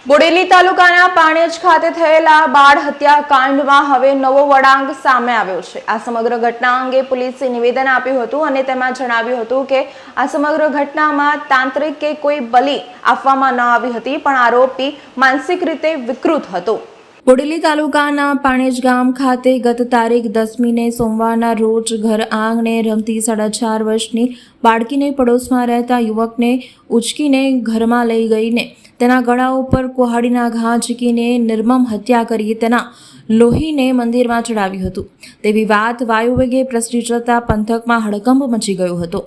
બોડેલી તાલુકાના પાણેજ ખાતે થયેલા બાળ હત્યાકાંડમાં હવે નવો વળાંક સામે આવ્યો છે। આ સમગ્ર ઘટના અંગે પોલીસે નિવેદન આપ્યું હતું અને તેમાં જણાવ્યું હતું કે આ સમગ્ર ઘટનામાં તાંત્રિક કે કોઈ બલિ આપવામાં ન આવી હતી, પણ આરોપી માનસિક રીતે વિકૃત હતો। બોડેલી તાલુકાના પાણેજ ગામ ખાતે ગત તારીખ 10મીને સોમવારના રોજ ઘર આંગણે રમતી 4.5 વર્ષની બાળકીને પડોશમાં રહેતા યુવકને ઉચકીને ઘરમાં લઈ ગઈને તેના ગળા ઉપર કુહાડીના ઘા ઝીકીને નિર્મમ હત્યા કરી તેના લોહીને મંદિરમાં ચડાવ્યું હતું। તેવી વાત વાયુવેગે પ્રસરી જતા પંથકમાં હડકંપ મચી ગયો હતો।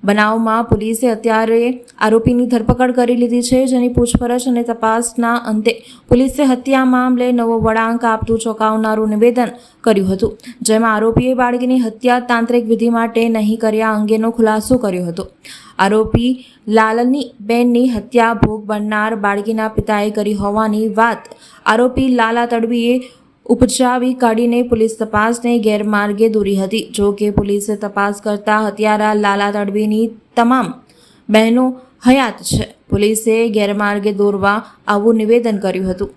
બનાવમાં પોલીસે અત્યારે આરોપીની ધરપકડ કરી લીધી છે, જેની પૂછપરછ અને તપાસના અંતે પોલીસે હત્યા મામલે નવો વળાંક આપતું ચોંકાવનારું નિવેદન કર્યું હતું, જેમાં આરોપીએ બાળકીની હત્યા તાંત્રિક વિધિ માટે નહીં કર્યા અંગેનો ખુલાસો કર્યો હતો। આરોપી લાલની બેનની હત્યા ભોગ બનનાર બાળકીના પિતાએ કરી હોવાની વાત આરોપી લાલા તડવીએ ઉપજાવી કાઢીને પોલીસ તપાસને ગેરમાર્ગે દોરી હતી। જો કે પોલીસે તપાસ કરતા હત્યારા લાલા તડવીની તમામ બહેનો હયાત છે। પોલીસે ગેરમાર્ગે દોરવા આવું નિવેદન કર્યું હતું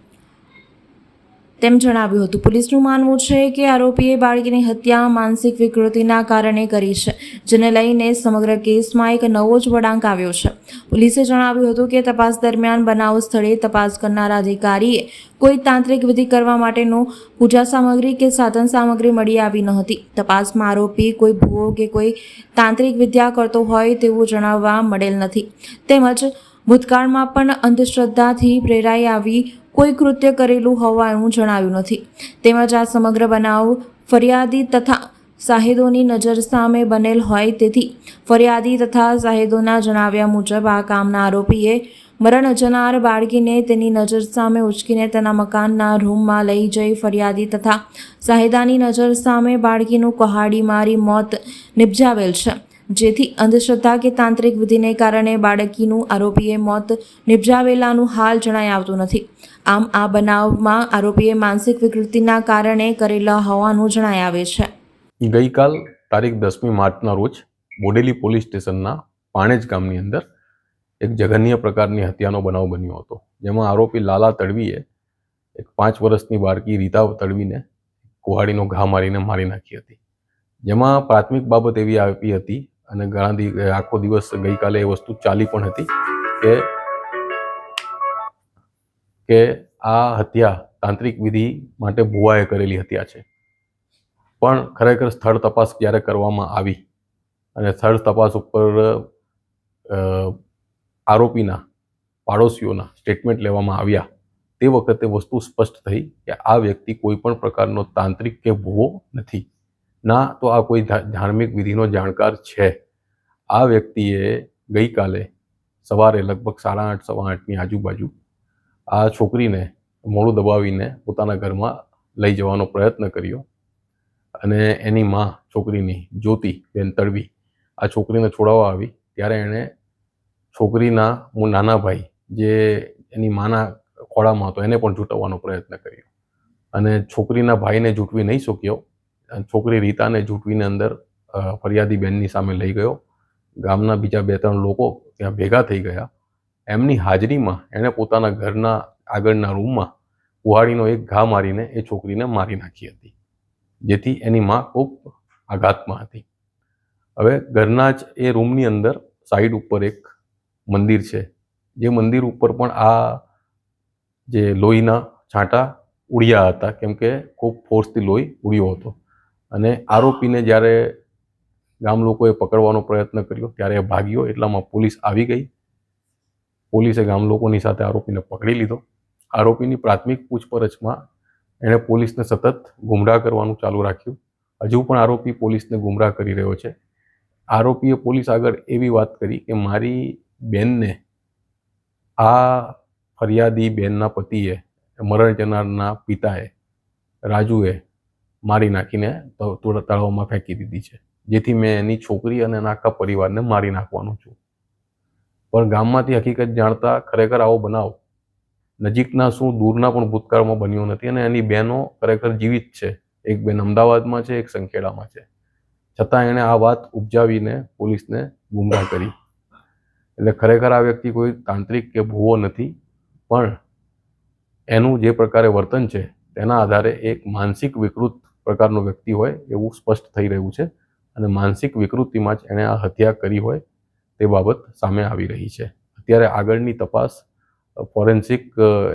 તેમ જણાવ્યું હતું। પોલીસનું માનવું છે કે આરોપીએ બાળકીની હત્યા માનસિક વિકૃતિના કારણે કરી છે, જેને લઈને સમગ્ર કેસમાં એક નવો જ વળાંક આવ્યો છે। પોલીસે જણાવ્યું હતું કે તપાસ દરમિયાન બનાવ સ્થળે તપાસ કરનારા અધિકારીએ કોઈ તાંત્રિક વિધિ કરવા માટેનું પૂજા સામગ્રી કે સાધન સામગ્રી મળી આવી ન હતી। તપાસમાં આરોપી કોઈ ભૂવો કે કોઈ તાંત્રિક વિદ્યા કરતો હોય તેવું જણાવવા મળેલ નથી, તેમજ ભૂતકાળમાં પણ અંધશ્રદ્ધાથી પ્રેરાઈ આવી કોઈ કૃત્ય કરેલું હોવાનું જણાવ્યું નથી। તેમજ આ સમગ્ર બનાવ ફરિયાદી તથા સાહેદોની નજર સામે બનેલ હોય તેથી ફરિયાદી તથા સાહેદોના જણાવ્યા મુજબ આ કામના આરોપીએ મરણ જનાર બાળકીને તેની નજર સામે ઉચકીને તેના મકાનના રૂમમાં લઈ જઈ ફરિયાદી તથા સાહેદાની નજર સામે બાળકીનું કહાડી મારી મોત નિપજાવેલ છે, જેથી અંધશ્રદ્ધા કે તાંત્રિક વિધિને કારણે બાળકીનું આરોપીએ મોત નિપજાવેલાનું હાલ જણાઈ આવતું નથી। આમ આ બનાવમાં આરોપીએ માનસિક વિકૃતિના કારણે કરેલા હોવાનું જણાઈ આવે છે। ગઈકાલ તારીખ 10મી માર્ચના રોજ બોડેલી પોલીસ સ્ટેશનના પાણેજ ગામની અંદર એક જઘન્ય પ્રકારની હત્યાનો બનાવ બન્યો હતો, જેમાં આરોપી લાલા તડવીએ એક 5 વર્ષની બાળકી રીતા તડવીને કુહાડીનો ઘા મારીને મારી નાખી હતી। જેમાં પ્રાથમિક બાબત એવી આપી હતી અને આખો દિવસ ગઈકાલે એ વસ્તુ ચાલી પણ હતી કે આ હત્યા તાંત્રિક વિધિ માટે ભુવાએ કરેલી હત્યા છે। પણ ખરેખર સ્થળ તપાસ જ્યારે કરવામાં આવી અને સ્થળ તપાસ ઉપર આરોપીના પાડોશીઓના સ્ટેટમેન્ટ લેવામાં આવ્યા તે વખતે વસ્તુ સ્પષ્ટ થઈ કે આ વ્યક્તિ કોઈ પણ પ્રકારનો તાંત્રિક કે ભુવો નથી, ના તો આ કોઈ ધાર્મિક વિધિનો જાણકાર છે। આ વ્યક્તિએ ગઈકાલે સવારે લગભગ 8:30 સવા 8ની આજુબાજુ આ છોકરીને મોઢું દબાવીને પોતાના ઘરમાં લઈ જવાનો પ્રયત્ન કર્યો અને એની માં છોકરીની જ્યોતિબેન તડવી આ છોકરીને છોડાવવા આવી ત્યારે એણે છોકરીના નાના ભાઈ જે એની માના ખોળામાં હતો એને પણ જૂંટવવાનો પ્રયત્ન કર્યો અને છોકરીના ભાઈને જૂંટવી નહીં શક્યો। છોકરી રીતાને જૂંટવીને અંદર ફરિયાદી બેનની સામે લઈ ગયો। ગામના બીજા 2-3 લોકો ત્યાં ભેગા થઈ ગયા। એમની હાજરીમાં એણે પોતાના ઘરના આગળના રૂમમાં કુહાડીનો એક ઘા મારીને એ છોકરીને મારી નાખી હતી, જેથી એની માં ખૂબ આઘાતમાં હતી। હવે ઘરના જ એ રૂમની અંદર સાઈડ ઉપર એક મંદિર છે, જે મંદિર ઉપર પણ આ જે લોહીના છાંટા ઉડ્યા હતા, કેમ કે ખૂબ ફોર્સથી લોહી ઉડ્યો હતો અને આરોપીને જ્યારે ગામ લોકોએ પકડવાનો પ્રયત્ન કર્યો ત્યારે એ ભાગ્યો, એટલામાં પોલીસ આવી ગઈ। પોલીસે ગામ લોકોની સાથે આરોપીને પકડી લીધો। આરોપીની પ્રાથમિક પૂછપરછમાં એણે પોલીસને સતત ગુમરાહ કરવાનું ચાલુ રાખ્યું। હજુ પણ આરોપી પોલીસને ગુમરાહ કરી રહ્યો છે। આરોપીએ પોલીસ આગળ એવી વાત કરી કે મારી બેનને આ ફરિયાદી બેનના પતિએ મરણ જનારના પિતાએ રાજુએ મારી નાખીને તળાવમાં ફેંકી દીધી છે, જેથી મેં એની છોકરી અને એના આખા પરિવારને મારી નાખવાનો છું। પણ ગામમાંથી હકીકત જાણતા ખરેખર આવો બનાવ નજીકના શું દૂરના પણ ભૂતકાળમાં બન્યો નથી અને એની બહેનો ખરેખર જીવિત છે। એક બેન અમદાવાદમાં છે, એક સંખેડામાં છે, છતાં એણે આ વાત ઉપજાવીને પોલીસને ગુમરાહ કરી। એટલે ખરેખર આ વ્યક્તિ કોઈ તાંત્રિક કે ભૂવો નથી, પણ એનું જે પ્રકારે વર્તન છે તેના આધારે એક માનસિક વિકૃત પ્રકારનો વ્યક્તિ હોય એવું સ્પષ્ટ થઈ રહ્યું છે અને માનસિક વિકૃતિમાં જ એણે આ હત્યા કરી હોય તે બાબત સામે આવી રહી છે. અત્યારે આગળની તપાસ ફોરેન્સિક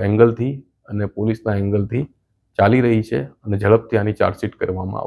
એંગલથી અને પોલીસના એંગલથી ચાલી રહી છે અને ઝડપથી આની ચાર્જશીટ કરવામાં આવશે.